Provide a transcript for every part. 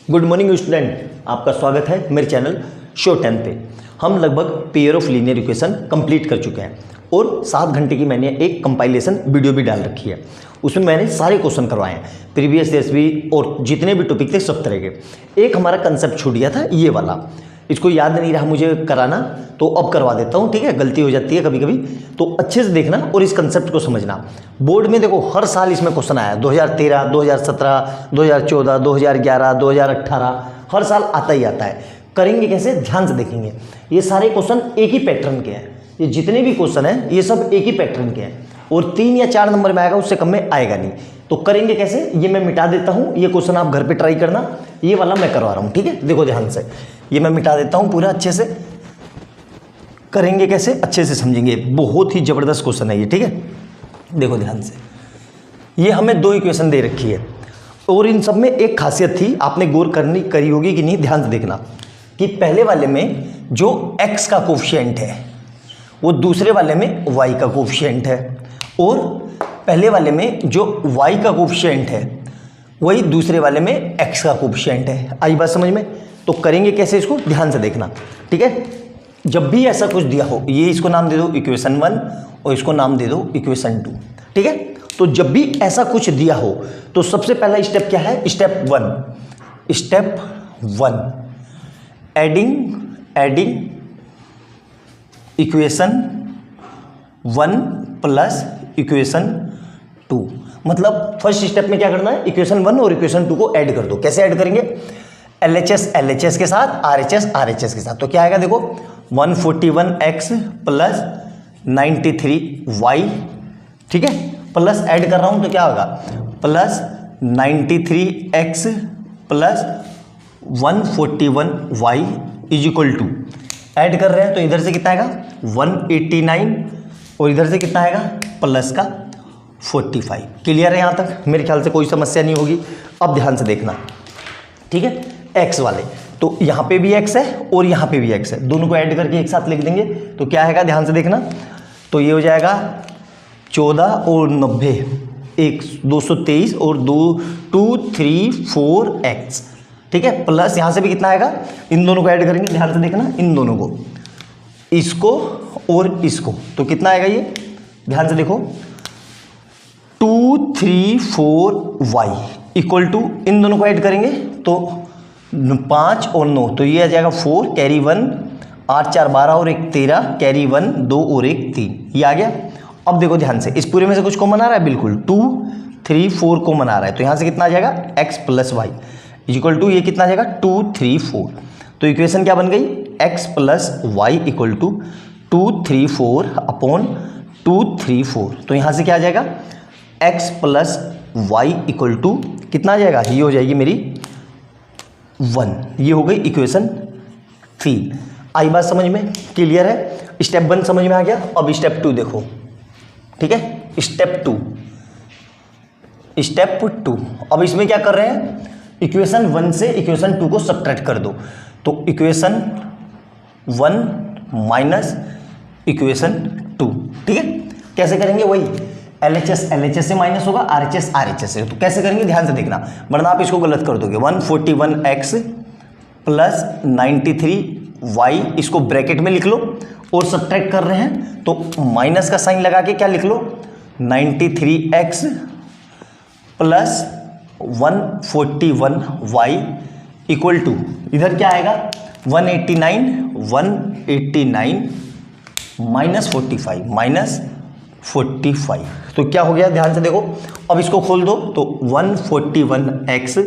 Good morning student, आपका स्वागत है मेरे चैनल शो 10 पे। हम लगभग pair of linear equation complete कर चुके हैं और 7 घंटे की मैंने एक कंपाइलेशन वीडियो भी डाल रखी है। उसमें मैंने सारे क्वेश्चन करवाए हैं, प्रीवियस ईयर्स भी और जितने भी टॉपिक थे सब तरह के। एक हमारा कंसेप्ट छूट गया था ये वाला, इसको याद नहीं रहा मुझे कराना, तो अब करवा देता हूँ। ठीक है, गलती हो जाती है कभी कभी, तो अच्छे से देखना और इस कंसेप्ट को समझना। बोर्ड में देखो हर साल इसमें क्वेश्चन आया, 2013, 2017, 2014, 2011, 2018, हर साल आता ही आता है। करेंगे कैसे, ध्यान से देखेंगे। ये सारे क्वेश्चन एक ही पैटर्न के हैं, ये जितने भी क्वेश्चन हैं ये सब एक ही पैटर्न के हैं और 3 या 4 नंबर में आएगा, उससे कम में आएगा नहीं। तो करेंगे कैसे, ये मैं मिटा देता हूँ। ये क्वेश्चन आप घर पे ट्राई करना, ये वाला मैं करवा रहा हूँ। ठीक है, देखो ध्यान से, ये मैं मिटा देता हूँ पूरा अच्छे से। करेंगे कैसे, अच्छे से समझेंगे। बहुत ही ज़बरदस्त क्वेश्चन है ये। ठीक है, देखो ध्यान से। ये हमें 2 इक्वेशन दे रखी है और इन सब में एक खासियत थी, आपने गौर करी होगी कि नहीं, ध्यान से देखना कि पहले वाले में जो x का कोफिशिएंट है वो दूसरे वाले में y का कोफिशिएंट है, और पहले वाले में जो y का कोफिशिएंट है वही दूसरे वाले में x का कोफिशिएंट है। आई बात समझ में? तो करेंगे कैसे, इसको ध्यान से देखना। ठीक है, जब भी ऐसा कुछ दिया हो, ये इसको नाम दे दो इक्वेशन 1 और इसको नाम दे दो इक्वेशन 2। ठीक है, तो जब भी ऐसा कुछ दिया हो तो सबसे पहला स्टेप क्या है, step 1 adding equation 1 plus equation 2। मतलब फर्स्ट स्टेप में क्या करना है, इक्वेशन 1 और इक्वेशन 2 को ऐड कर दो। कैसे ऐड करेंगे, LHS के साथ, RHS के साथ। तो क्या आएगा देखो, 141x प्लस 93y। ठीक है, प्लस ऐड कर रहा हूं तो क्या होगा, plus 93x plus 141y is equal to, add कर रहे हैं तो इधर से कितना आएगा 189 और इधर से कितना आएगा प्लस का 45। क्लियर है यहाँ तक? मेरे ख्याल से कोई समस्या नहीं होगी। अब ध्यान से देखना। ठीक है, x वाले, तो यहाँ पे भी x है और यहाँ पे भी x है, दोनों को ऐड करके एक साथ लिख देंगे तो क्या आएगा, ध्यान से देखना। तो ये हो जाएगा 14 और 90, 223 और 234x। ठीक है, प्लस यहाँ से भी कितना आएगा, इन दोनों को ऐड करेंगे, ध्यान से देखना, इन दोनों को, इसको और इसको, तो कितना आएगा ये, ध्यान से देखो, 234y इक्वल टू, इन दोनों को ऐड करेंगे तो 5 और 9, तो ये आ जाएगा 4 कैरी 1, 8 4 12 और 1 13, कैरी 1 2 और 1 3, ये आ गया। अब देखो ध्यान से, इस पूरे में से कुछ कॉमन आ रहा है, बिल्कुल 2 3 4 कॉमन आ रहा है, तो यहाँ से कितना आ जाएगा, x plus Y equal to, ये कितना आ जाएगा 2 3 4। तो इक्वेशन क्या बन गई, x plus Y equal to 234 upon 234। तो यहाँ से क्या आ जाएगा, x plus Y equal to कितना आ जाएगा, ये हो जाएगी मेरी 1। ये हो गई इक्वेशन 3। आई बात समझ में? क्लियर है? स्टेप 1 समझ में आ गया। अब स्टेप 2 देखो। ठीक है, स्टेप 2। अब इसमें क्या कर रहे हैं, इक्वेशन 1 से इक्वेशन 2 को सब्ट्रैक्ट कर दो। तो इक्वेशन 1 माइनस इक्वेशन 2। ठीक है, कैसे करेंगे, वही LHS से माइनस होगा, RHS से। तो कैसे करेंगे, ध्यान से देखना, वरना आप इसको गलत कर दोगे। 141x प्लस 93y, इसको ब्रैकेट में लिख लो और सब्ट्रैक्ट कर रहे हैं तो माइनस का साइन लगा के क्या लिख लो, 93x plus 141y equal to, इधर क्या आएगा 189 माइनस 45 तो क्या हो गया, ध्यान से देखो। अब इसको खोल दो तो 141x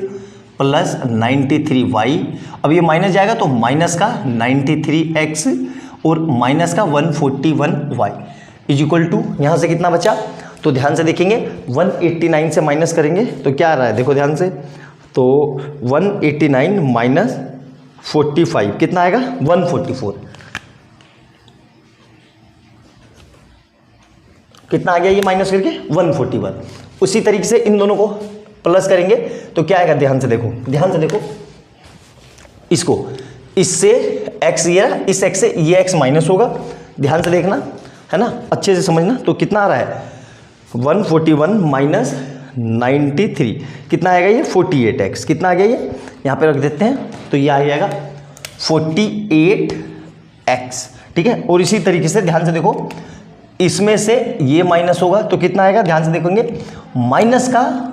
प्लस 93y, अब ये माइनस जाएगा तो माइनस का 93x और माइनस का 141y इज इक्वल टू, यहाँ से कितना बचा, तो ध्यान से देखेंगे 189 से माइनस करेंगे तो क्या आ रहा है, देखो ध्यान से, तो 189 माइनस 45 कितना आएगा, 144। कितना आ गया ये माइनस करके, 141। उसी तरीके से इन दोनों को प्लस करेंगे तो क्या आएगा, ध्यान से देखो, इसको इससे x, ये इस x से ये x माइनस होगा, ध्यान से देखना है ना, अच्छे से समझना। तो कितना आ रहा है, 141 माइनस 93 कितना आएगा ये 48x, कितना आ गया ये यहाँ पे रख देते हैं, तो ये आ जाएगा 48x, ठीक है। और इसी तरीके से ध्यान से देखो, इसमें से ये माइनस होगा तो कितना आएगा, ध्यान से देखेंगे, माइनस का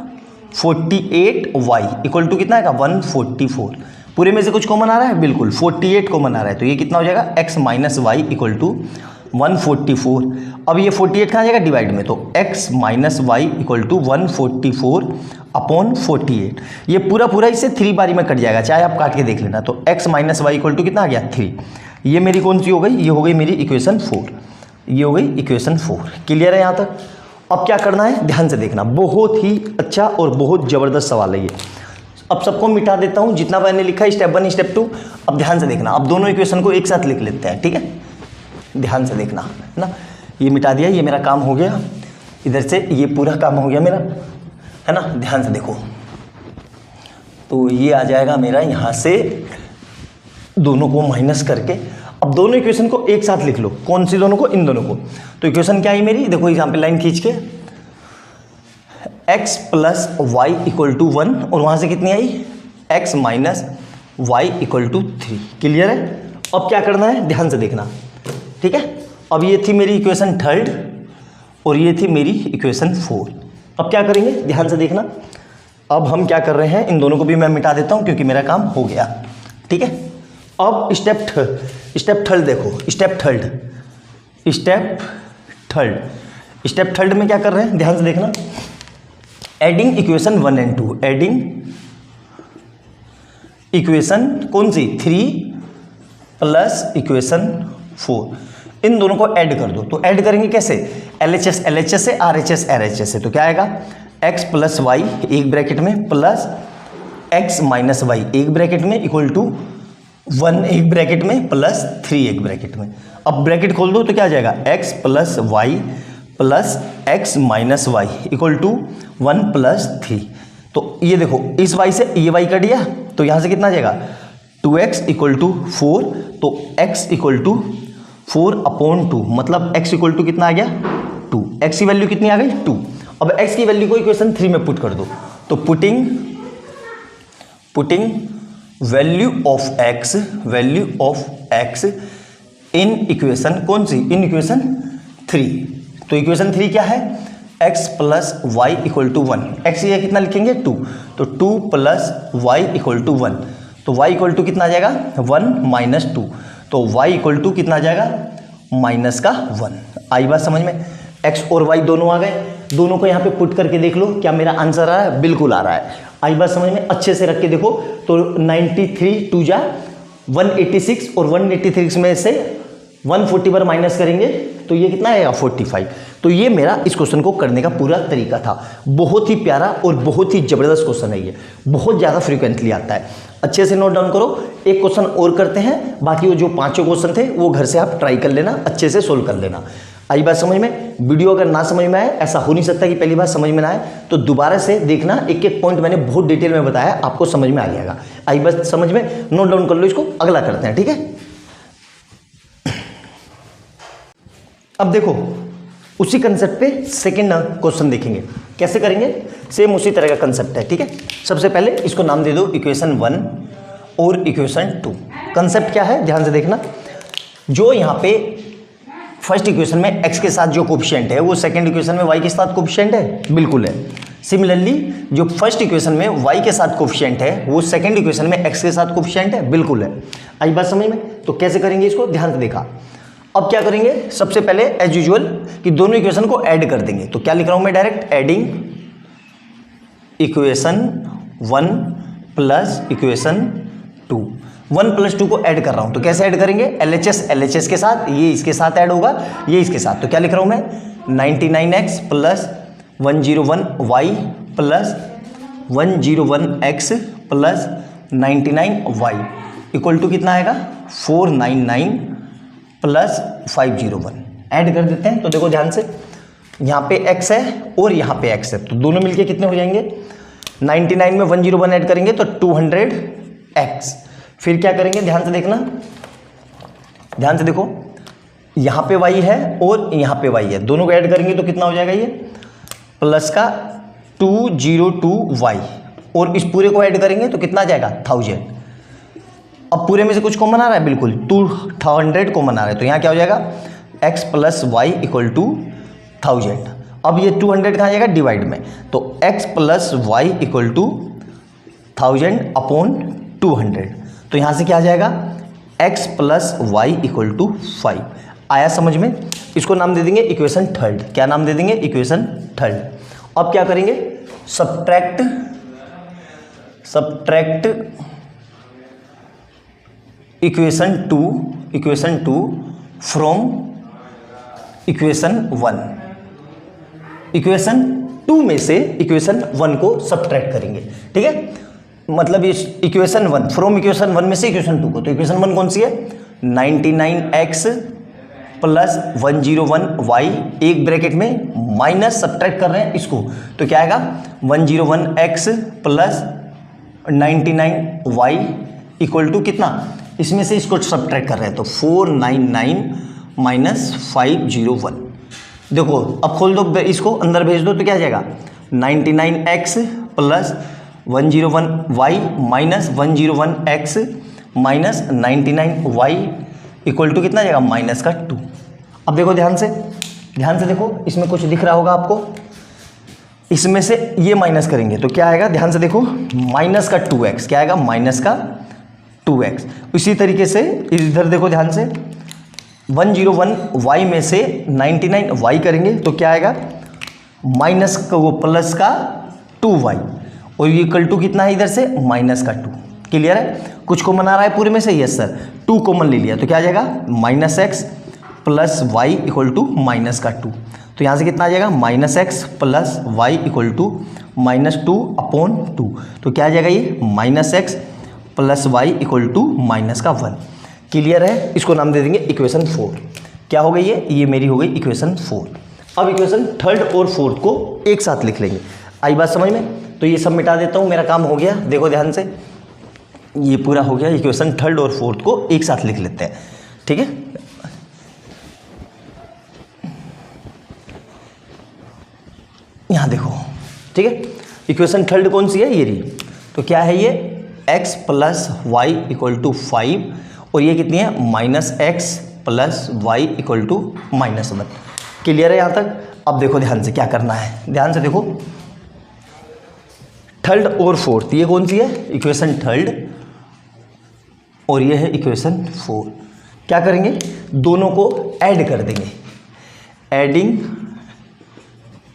48y इक्वल टू कितना आएगा 144। पूरे में से कुछ कॉमन आ रहा है, बिल्कुल 48 कॉमन आ रहा है, तो ये कितना हो जाएगा x minus y equal to 144। अब ये 48 कहाँ जाएगा डिवाइड में, तो x minus y equal to 144 upon 48। ये पूरा पूरा इससे 3 बारी में कट जाएगा, चाहे आप काट के देख लेना। तो x minus y equal to कितना आ गया 3। ये मेरी कौन सी हो गई, ये हो गई मेरी इक्वेशन 4, ये हो गई इक्वेशन 4। क्लियर है यहाँ तक। अब क्या करना है, ध्यान से देखना, बहुत ही अच्छा और बहुत ज़बरदस्त सवाल है ये। अब सबको मिटा देता हूँ जितना मैंने लिखा है, स्टेप 1 स्टेप 2। अब ध्यान से देखना, अब दोनों इक्वेशन को एक साथ लिख लेते हैं, ठीक है। ध्यान से देखना है ना, ये मिटा दिया, ये मेरा काम हो गया, इधर से ये पूरा काम हो गया मेरा, है ना। ध्यान से देखो, तो ये आ जाएगा मेरा यहाँ से दोनों को माइनस करके। अब दोनों इक्वेशन को एक साथ लिख लो, कौन सी दोनों को, इन दोनों को। तो इक्वेशन क्या आई मेरी, देखो यहाँ पे लाइन खींच के, x plus Y equal to 1, और वहाँ से कितनी आई x minus y equal to 3। Clear है। अब क्या करना है, ध्यान से देखना, ठीक है। अब ये थी मेरी इक्वेशन 3 और ये थी मेरी इक्वेशन 4। अब क्या करेंगे, ध्यान से देखना, अब हम क्या कर रहे हैं, इन दोनों को भी मैं मिटा देता हूँ क्योंकि मेरा काम हो गया, ठीक है। अब स्टेप थर्ड देखो, स्टेप थर्ड में क्या कर रहे हैं, ध्यान से देखना, adding equation 1 and 2, adding equation कौन सी 3 प्लस इक्वेशन 4, इन दोनों को ऐड कर दो। तो ऐड करेंगे कैसे, LHS LHS से, RHS RHS से। तो क्या आएगा, x प्लस वाई एक ब्रैकेट में प्लस x माइनस वाई एक ब्रैकेट में इक्वल टू 1 एक ब्रैकेट में प्लस 3 एक ब्रैकेट में। अब ब्रैकेट खोल दो तो क्या आ जाएगा, x plus Y plus x minus y equal to 1 plus 3। तो ये देखो, इस y से ये y कट गया, तो यहाँ से कितना आ जाएगा 2x इक्वल टू 4। तो x इक्वल टू 4 अपॉन 2, मतलब x इक्वल टू कितना आ गया 2। x की वैल्यू कितनी आ गई 2। अब x की वैल्यू को इक्वेशन 3 में पुट कर दो। तो putting value of x in equation कौन सी, इन इक्वेशन 3। तो इक्वेशन 3 क्या है, x plus Y equal to 1। x ये कितना लिखेंगे 2, तो 2 प्लस वाई इक्वल टू 1। तो y इक्वल टू कितना आ जाएगा 1 माइनस 2। तो y इक्वल टू कितना आ जाएगा माइनस का 1। आई बात समझ में, x और y दोनों आ गए, दोनों को यहाँ पे पुट करके देख लो क्या मेरा आंसर आ रहा है, बिल्कुल आ रहा है। आई बात समझ में, अच्छे से रख के देखो। तो 93 2 जा 186, और 186 में से 140 पर माइनस करेंगे तो ये कितना आएगा 45। तो ये मेरा इस क्वेश्चन को करने का पूरा तरीका था। बहुत ही प्यारा और बहुत ही ज़बरदस्त क्वेश्चन है ये, बहुत ज़्यादा फ्रीक्वेंटली आता है। अच्छे से नोट डाउन करो। एक क्वेश्चन और करते हैं, बाकी वो जो 5 क्वेश्चन थे वो घर से आप ट्राई कर लेना, अच्छे से सोल्व कर लेना। आई बात समझ में। वीडियो अगर ना समझ में आए, ऐसा हो नहीं सकता कि पहली बार समझ में ना आए, तो दोबारा से देखना, एक एक पॉइंट मैंने बहुत डिटेल में बताया, आपको समझ में आ जाएगा। आई बात समझ में, नोट डाउन कर लो इसको। अगला करते हैं, ठीक है। अब देखो, उसी कंसेप्ट पे सेकंड क्वेश्चन देखेंगे, कैसे करेंगे, सेम उसी तरह का कंसेप्ट है, ठीक है। सबसे पहले इसको नाम दे दो इक्वेशन 1 और इक्वेशन 2। कंसेप्ट क्या है, ध्यान से देखना। जो यहाँ पे फर्स्ट इक्वेशन में x के साथ जो कोफिशिएंट है वो सेकंड इक्वेशन में y के साथ कोफिशिएंट है, बिल्कुल है। सिमिलरली जो फर्स्ट इक्वेशन में y के साथ कोफिशिएंट है वो सेकंड इक्वेशन में x के साथ कोफिशिएंट है, बिल्कुल है। आई बात समझ में। तो कैसे करेंगे इसको, ध्यान से देखा। अब क्या करेंगे, सबसे पहले एज यूजुअल कि दोनों इक्वेशन को ऐड कर देंगे। तो क्या लिख रहा हूं मैं direct, adding equation 1 plus equation 2। 1 plus 2 को ऐड कर रहा हूं, तो कैसे ऐड करेंगे, LHS के साथ, ये इसके साथ ऐड होगा, ये इसके साथ। तो क्या लिख रहा हूं मैं, 99x plus 101y plus 101x plus 99y equal to कितना आएगा 499 प्लस 501। ऐड कर देते हैं। तो देखो ध्यान से, यहाँ पे x है और यहाँ पे x है, तो दोनों मिलके कितने हो जाएंगे, 99 में 101 ऐड करेंगे तो 200x। फिर क्या करेंगे, ध्यान से देखना, ध्यान से देखो, यहाँ पे y है और यहाँ पे y है, दोनों को ऐड करेंगे तो कितना हो जाएगा, ये प्लस का 202y और इस पूरे को ऐड करेंगे तो कितना आ जाएगा 1000। अब पूरे में से कुछ कॉमन आ रहा है, बिल्कुल 200 कॉमन आ रहा है, तो यहाँ क्या हो जाएगा x plus Y equal to 1000। अब ये 200 कहाँ जाएगा डिवाइड में, तो x plus Y equal to 1000 upon 200, तो यहाँ से क्या आ जाएगा x plus Y equal to 5। आया समझ में? इसको नाम दे देंगे इक्वेशन थर्ड। क्या नाम दे देंगे? Equation third. अब क्या करेंगे, subtract equation two from equation 1। Equation 2 में से इक्वेशन 1 को सब्ट्रैक्ट करेंगे, ठीक है। मतलब इस इक्वेशन 1 फ्रॉम इक्वेशन 1 में से इक्वेशन 2 को, तो इक्वेशन 1 कौन सी है 99x प्लस 101y, एक ब्रैकेट में माइनस सब्ट्रैक्ट कर रहे हैं इसको, तो क्या आएगा 101x plus 99y equal to कितना, इसमें से इसको सब्ट्रैक्ट कर रहे हैं तो 499 माइनस 501। देखो अब खोल दो इसको, अंदर भेज दो तो क्या आ जाएगा 99x plus 101y minus 101x minus 99y equal to कितना आ जाएगा माइनस का 2। अब देखो ध्यान से देखो, इसमें कुछ दिख रहा होगा आपको, इसमें से ये माइनस करेंगे तो क्या आएगा, ध्यान से देखो माइनस का 2x, क्या आएगा माइनस का 2x। इसी तरीके से इधर देखो ध्यान से, 101y में से 99y करेंगे तो क्या आएगा माइनस का वो प्लस का 2y, और ये इक्वल टू कितना है इधर से माइनस का 2। क्लियर है? कुछ कॉमन आ रहा है पूरे में से, यस सर 2 कॉमन ले लिया तो क्या आ जाएगा minus x plus Y equal to minus का 2। तो यहाँ से कितना आ जाएगा minus x plus Y equal to minus 2 upon 2, तो क्या आ जाएगा ये minus x plus Y equal to minus का 1। क्लियर है? इसको नाम दे देंगे इक्वेशन 4। क्या हो गई ये मेरी हो गई इक्वेशन 4। अब इक्वेशन थर्ड और फोर्थ को एक साथ लिख लेंगे। आई बात समझ में? तो ये सब मिटा देता हूँ, मेरा काम हो गया। देखो ध्यान से, ये पूरा हो गया। इक्वेशन थर्ड और फोर्थ को एक साथ लिख लेते हैं, ठीक है। यहाँ देखो, ठीक है। इक्वेशन थर्ड कौन सी है, ये रही। तो क्या है ये x plus Y equal to 5 और ये कितनी है minus x plus Y equal to minus 1। Clear है यहाँ तक? अब देखो ध्यान से क्या करना है, ध्यान से देखो। थर्ड और फोर्थ ये कौन सी है, इक्वेशन थर्ड, और ये है इक्वेशन 4। क्या करेंगे, दोनों को ऐड कर देंगे।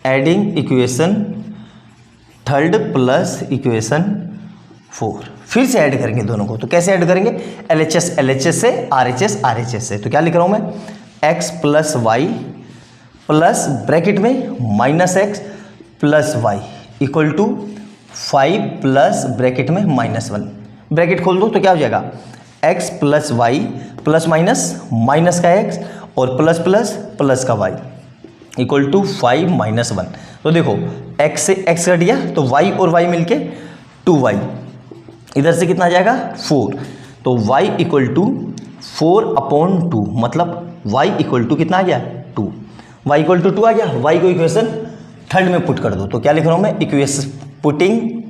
Adding equation third plus equation 4, फिर से ऐड करेंगे दोनों को। तो कैसे ऐड करेंगे, LHS से, RHS से। तो क्या लिख रहा हूं मैं, x plus Y plus bracket में minus x plus Y equal to 5 plus bracket में माइनस 1। ब्रैकेट खोल दो तो क्या हो जाएगा, x plus Y plus minus का x और प्लस प्लस प्लस का y इक्वल टू 5 माइनस 1। तो देखो x से x कट गया तो y और y मिलके 2y, इधर से कितना आ जाएगा 4। तो y इक्वल टू 4 अपॉन 2, मतलब y इक्वल टू कितना आ गया 2। y इक्वल टू 2 आ गया। y को इक्वेशन थर्ड में पुट कर दो। तो क्या लिख रहा हूँ मैं, equation putting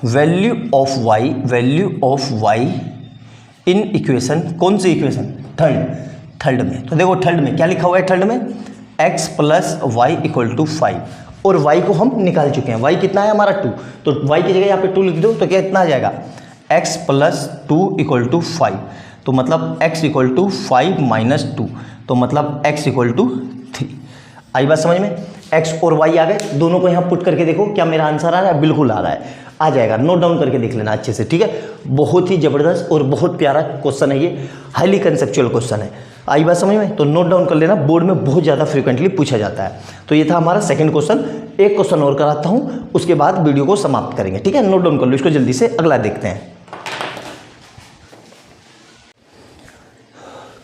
value of y in equation, कौन सी इक्वेशन, थर्ड में। तो देखो थर्ड में क्या लिखा हुआ है, थर्ड में x plus Y equal to 5 और y को हम निकाल चुके हैं। y कितना है हमारा 2, तो y की जगह यहाँ पे 2 लिख दो तो क्या इतना आ जाएगा, x प्लस 2 इक्वल टू 5। तो मतलब x इक्वल टू 5 माइनस 2, तो मतलब x इक्वल टू 3। आई बात समझ में? x और y आ गए, दोनों को यहाँ पुट करके देखो क्या मेरा आंसर आ रहा है, बिल्कुल आ रहा है, आ जाएगा। नोट डाउन करके देख लेना अच्छे से, ठीक है। बहुत ही ज़बरदस्त और बहुत प्यारा क्वेश्चन है ये, हाईली कंसेप्चुअल क्वेश्चन है। आई बात समझ में? तो नोट डाउन कर लेना, बोर्ड में बहुत ज़्यादा फ्रीक्वेंटली पूछा जाता है। तो ये था हमारा सेकंड क्वेश्चन। एक क्वेश्चन और कराता हूँ, उसके बाद वीडियो को समाप्त करेंगे, ठीक है। नोट डाउन कर लो इसको जल्दी से, अगला देखते हैं।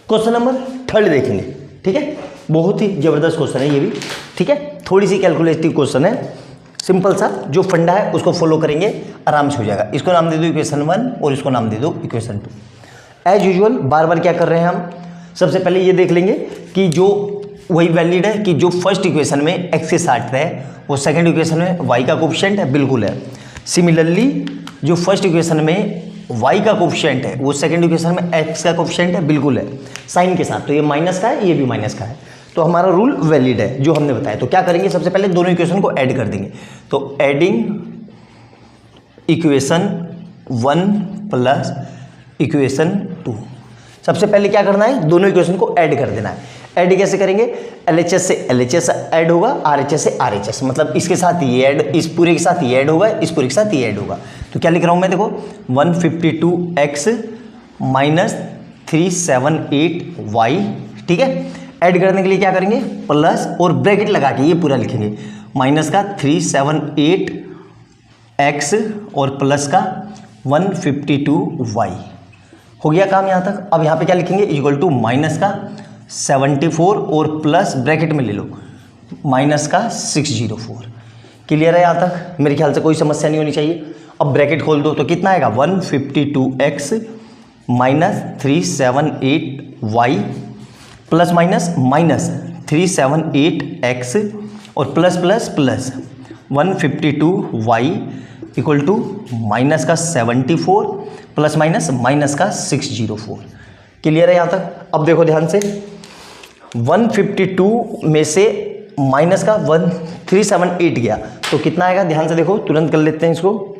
क्वेश्चन नंबर थर्ड देखेंगे, ठीक है। बहुत ही ज़बरदस्त क्वेश्चन है ये भी, ठीक है। थोड़ी सी कैलकुलेटिव क्वेश्चन है, सिंपल सा, जो फंडा है उसको फॉलो करेंगे आराम से हो जाएगा। इसको नाम दे दो इक्वेशन 1 और इसको नाम दे दो इक्वेशन 2। एज यूजुअल बार बार क्या कर रहे हैं हम, सबसे पहले ये देख लेंगे कि जो वही वैलिड है कि जो फर्स्ट इक्वेशन में x के साथ है वो सेकंड इक्वेशन में y का कोफिशिएंट है, बिल्कुल है। सिमिलरली जो फर्स्ट इक्वेशन में y का कोफिशिएंट है वो सेकंड इक्वेशन में x का कोफिशिएंट है, बिल्कुल है साइन के साथ, तो ये माइनस का है, ये भी माइनस का है, तो हमारा रूल वैलिड है जो हमने बताया। तो क्या करेंगे, सबसे पहले दोनों इक्वेशन को ऐड कर देंगे। तो एडिंग इक्वेशन 1 प्लस इक्वेशन 2, सबसे पहले क्या करना है, दोनों इक्वेशन को ऐड कर देना है। ऐड कैसे करेंगे, LHS से LHS ऐड होगा, RHS से RHS, मतलब इसके साथ ये ऐड, इस पूरे के साथ ये ऐड होगा, इस पूरे के साथ ये ऐड होगा। तो क्या लिख रहा हूँ मैं, देखो 152x माइनस 378y, ठीक है। ऐड करने के लिए क्या करेंगे, प्लस और ब्रैकेट लगा के ये पूरा लिखेंगे, माइनस का 378x और प्लस का 152y। हो गया काम यहाँ तक। अब यहाँ पे क्या लिखेंगे, इक्वल टू माइनस का 74 और प्लस ब्रैकेट में ले लो माइनस का 604। क्लियर है यहाँ तक, मेरे ख्याल से कोई समस्या नहीं होनी चाहिए। अब ब्रैकेट खोल दो तो कितना आएगा, 152x minus 378y plus minus minus 378x और plus plus plus 152y equal to minus का 74 प्लस माइनस माइनस का 604। क्लियर है यहाँ तक। अब देखो ध्यान से, 152 में से माइनस का 378 गया तो कितना आएगा, ध्यान से देखो, तुरंत कर लेते हैं इसको।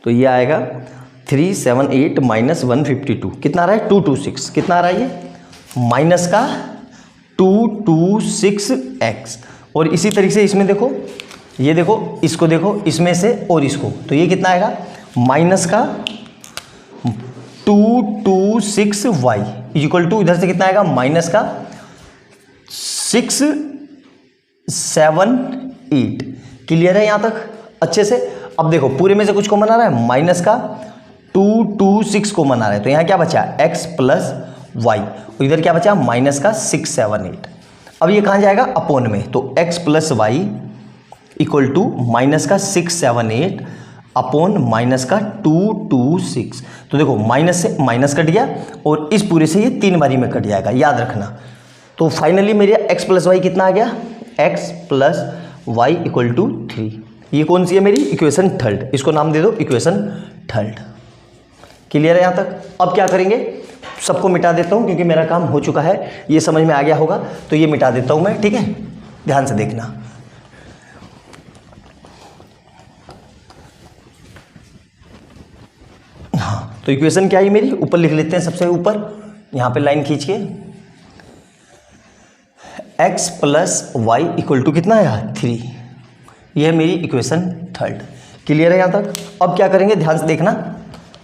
तो ये आएगा 378 माइनस 152 कितना आ रहा है, 226। कितना आ रहा है ये, माइनस का 226x। और इसी तरीके से इसमें देखो, ये देखो, इसको देखो, इसमें से और इसको, तो ये कितना आएगा, माइनस का 226y इक्वल टू इधर से कितना आएगा, माइनस का 678। क्लियर है यहाँ तक अच्छे से। अब देखो पूरे में से कुछ कॉमन आ रहा है, माइनस का 226 कॉमन आ रहा है, तो यहाँ क्या बचा, x प्लस वाई, और इधर क्या बचा, माइनस का 678। अब ये कहाँ जाएगा, अपोन में, तो x plus Y equal to minus का 678 अपोन माइनस का 226। तो देखो माइनस से माइनस कट गया और इस पूरे से ये 3 बारी में कट जाएगा, याद रखना। तो फाइनली मेरे x प्लस वाई कितना आ गया, x plus Y equal to 3। ये कौन सी है मेरी, इक्वेशन थर्ड, इसको नाम दे दो इक्वेशन थर्ड। क्लियर है यहाँ तक। अब क्या करेंगे, सबको मिटा देता हूँ क्योंकि मेरा काम हो चुका है, ये समझ में आ गया होगा, तो ये मिटा देता हूँ मैं, ठीक है, ध्यान से देखना। हाँ, तो इक्वेशन क्या है मेरी, ऊपर लिख लेते हैं, सबसे ऊपर यहाँ पे लाइन खींच के, x plus Y equal to कितना है, 3। यह है मेरी इक्वेशन थर्ड। क्लियर है यहाँ तक। अब क्या करेंगे, ध्यान से देखना,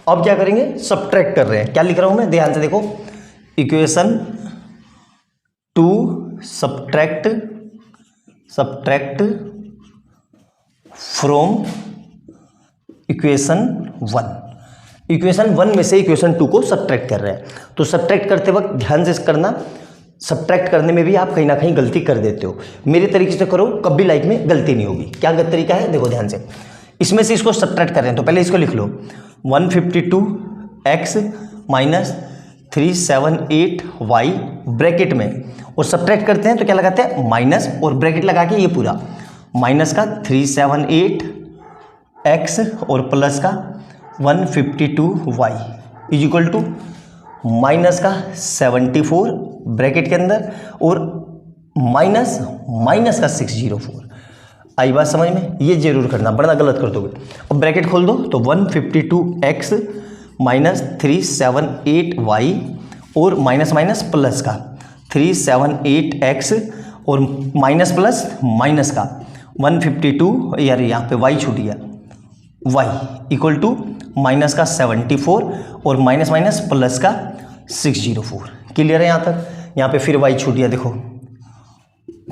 अब क्या करेंगे, सब्ट्रैक्ट कर रहे हैं। क्या लिख रहा हूँ मैं, ध्यान से देखो, equation 2 subtract from equation 1। Equation 1 में से इक्वेशन 2 को सब्ट्रैक्ट कर रहे हैं। तो सब्ट्रैक्ट करते वक्त ध्यान से करना, सब्ट्रैक्ट करने में भी आप कहीं ना कहीं गलती कर देते हो। मेरे तरीके से करो, कभी लाइफ में गलती नहीं होगी। क्या तरीका है, देखो ध्यान से, इसमें से इसको सब्ट्रैक्ट कर रहे हैं, तो पहले इसको लिख लो, 152x माइनस 378y ब्रैकेट में, और सब्ट्रैक्ट करते हैं तो क्या लगाते हैं, माइनस और ब्रैकेट लगा के ये पूरा, माइनस का 378x और प्लस का 152y is equal to minus का 74 ब्रैकेट के अंदर और माइनस माइनस का 604। आई बात समझ में, ये जरूर करना, वरना गलत कर दोगे। अब ब्रैकेट खोल दो, तो 152x माइनस 378y और माइनस माइनस प्लस का 378x और माइनस प्लस माइनस का 152, यार यहाँ पे y छूट गया, y इक्वल टू माइनस का 74 और माइनस माइनस प्लस का 604। क्लियर है यहाँ तक। यहाँ पे फिर y छूट गया, देखो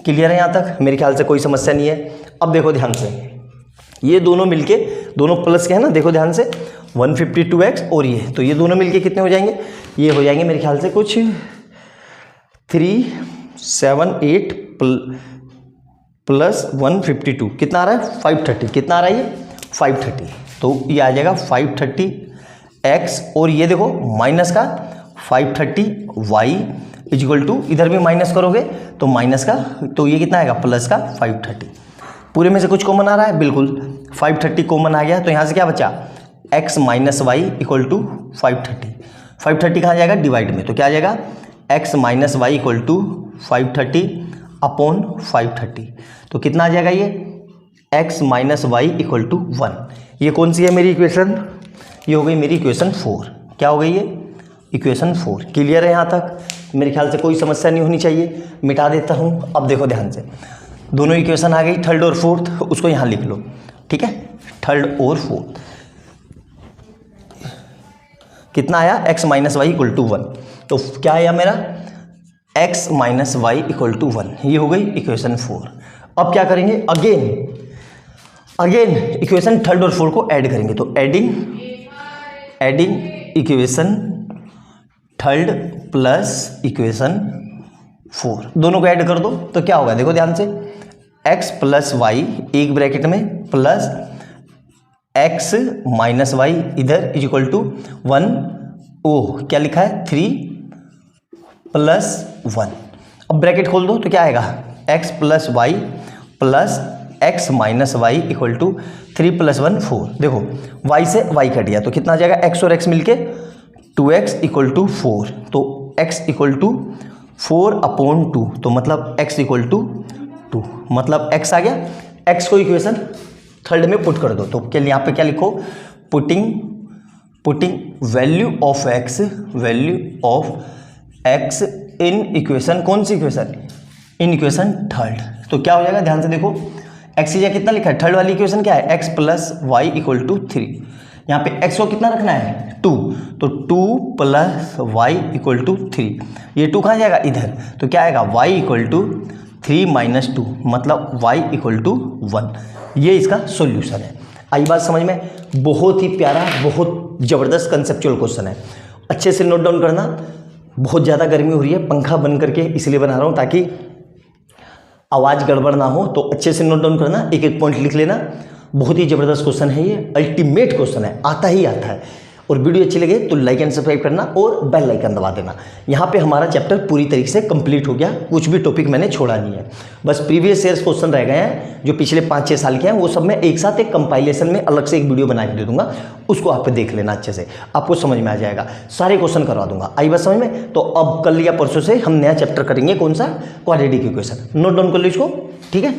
क्लियर है यहाँ तक, मेरे ख्याल से कोई समस्या नहीं है। अब देखो ध्यान से, ये दोनों मिलके, दोनों प्लस के हैं ना, देखो ध्यान से, 152x और ये, तो ये दोनों मिलके कितने हो जाएंगे, ये हो जाएंगे मेरे ख्याल से कुछ 378 प्लस 152 कितना आ रहा है, 530। कितना आ रहा है ये, 530। तो ये आ जाएगा 530x और ये देखो माइनस का 530y इक्वल टू, इधर भी माइनस करोगे तो माइनस का, तो ये कितना आएगा, प्लस का 530। पूरे में से कुछ कॉमन आ रहा है, बिल्कुल 530 कॉमन आ गया, तो यहाँ से क्या बचा x minus y equal to 530। 530 कहाँ जाएगा, डिवाइड में, तो क्या आ जाएगा x minus y equal to 530 upon 530। तो कितना आ जाएगा ये x minus y equal to 1। ये कौन सी है मेरी इक्वेशन, ये हो गई मेरी इक्वेशन 4। क्या हो गई ये इक्वेशन 4। क्लियर है यहाँ तक, मेरे ख्याल से कोई समस्या नहीं होनी चाहिए। मिटा देता हूँ। अब देखो ध्यान से, दोनों इक्वेशन आ गई, थर्ड और फोर्थ, उसको यहाँ लिख लो, ठीक है, थर्ड और फोर्थ। कितना आया x minus y equal to 1। तो क्या आया मेरा x minus y equal to 1, ये हो गई इक्वेशन 4। अब क्या करेंगे, अगेन इक्वेशन थर्ड और फोर्थ को ऐड करेंगे, तो adding equation third plus equation 4, दोनों को ऐड कर दो तो क्या होगा, देखो ध्यान से, x प्लस वाई एक ब्रैकेट में प्लस x माइनस वाई इधर इज इक्वल टू 1, ओ क्या लिखा है 3 प्लस 1। अब ब्रैकेट खोल दो तो क्या आएगा, x plus Y plus x minus y equal to 3 plus 1 4। देखो y से y कट गया तो कितना आ जाएगा, x और x मिलके 2x इक्वल टू 4, तो x इक्वल टू 4 अपॉन 2, तो मतलब x इक्वल टू 2, मतलब x आ गया। x को इक्वेशन थर्ड में पुट कर दो, तो के लिए यहाँ पे क्या लिखो, putting value of x in equation, कौन सी इक्वेशन, इन इक्वेशन थर्ड। तो क्या हो जाएगा, ध्यान से देखो, x की जगह कितना लिखा है, थर्ड वाली इक्वेशन क्या है, x plus Y equal to 3। यहाँ पे x को कितना रखना है 2, तो 2 प्लस वाई इक्वल टू 3, ये 2 कहाँ जाएगा इधर, तो क्या आएगा y इक्वल टू 3 माइनस 2, मतलब y इक्वल टू 1। ये इसका सॉल्यूशन है। आई बात समझ में, बहुत ही प्यारा, बहुत ज़बरदस्त कंसेप्चुअल क्वेश्चन है, अच्छे से नोट डाउन करना। बहुत ज़्यादा गर्मी हो रही है, पंखा बंद करके इसलिए बना रहा हूँ ताकि आवाज़ गड़बड़ ना हो, तो अच्छे से नोट डाउन करना, एक एक पॉइंट लिख लेना। बहुत ही ज़बरदस्त क्वेश्चन है, ये अल्टीमेट क्वेश्चन है, आता ही आता है। और वीडियो अच्छी लगे तो लाइक एंड सब्सक्राइब करना और बेल आइकन दबा देना। यहाँ पे हमारा चैप्टर पूरी तरीके से कंप्लीट हो गया, कुछ भी टॉपिक मैंने छोड़ा नहीं है, बस प्रीवियस ईयर्स क्वेश्चन रह गए हैं जो पिछले 5-6 साल के हैं, वो सब मैं एक साथ एक कंपाइलेशन में अलग से एक वीडियो बना के दे दूंगा, उसको आप देख लेना अच्छे से, आपको समझ में आ जाएगा, सारे क्वेश्चन करवा दूंगा। आई बात समझ में, तो अब कल या परसों से हम नया चैप्टर करेंगे, कौन सा, क्वाड्रेटिक इक्वेशन। नोट डाउन कर लो इसको, ठीक है।